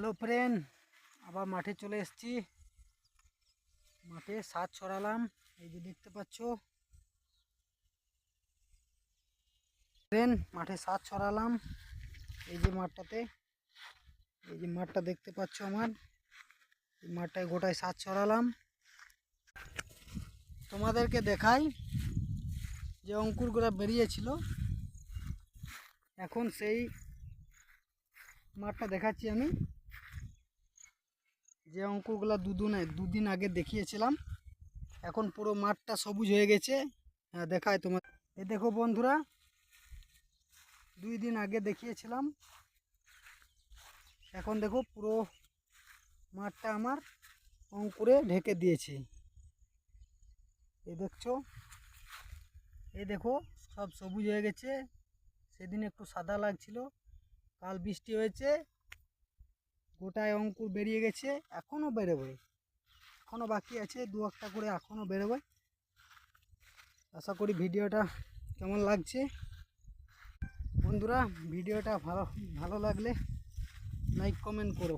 Hello friend, আবার মাঠে চলে এসেছি। মাঠে সার ছড়ালাম, এই যে দেখতে পাচ্ছ ফ্রেন্ড। মাঠে সার ছড়ালাম এই যে মাঠটাতে, এই যে মাঠটা দেখতে পাচ্ছ আমার, এই মাঠটায় গোটায় সার ছড়ালাম। তোমাদেরকে দেখাই যে অঙ্কুরগুলো বেরিয়েছিল, এখন সেই মাঠটা দেখাচ্ছি আমি। যে অঙ্কুরগুলো দুদিন আগে দেখিয়েছিলাম, এখন পুরো মাঠটা সবুজ হয়ে গেছে। হ্যাঁ দেখায় তোমার, এ দেখো বন্ধুরা, 2 দিন আগে দেখিয়েছিলাম, এখন দেখো পুরো মাঠটা আমার অঙ্কুরে ঢেকে দিয়েছে। এই দেখছো, এই দেখো সব সবুজ হয়ে গেছে। সেদিন একটু সাদা লাগছিল, কাল বৃষ্টি হয়েছে, গোটায় অঙ্কুর বেরিয়ে গেছে। এখনও বেরোবে, এখনও বাকি আছে 2-1টা করে, এখনও বেরোবে। আশা করি ভিডিওটা কেমন লাগছে বন্ধুরা। ভিডিওটা ভালো লাগলে লাইক কমেন্ট করো।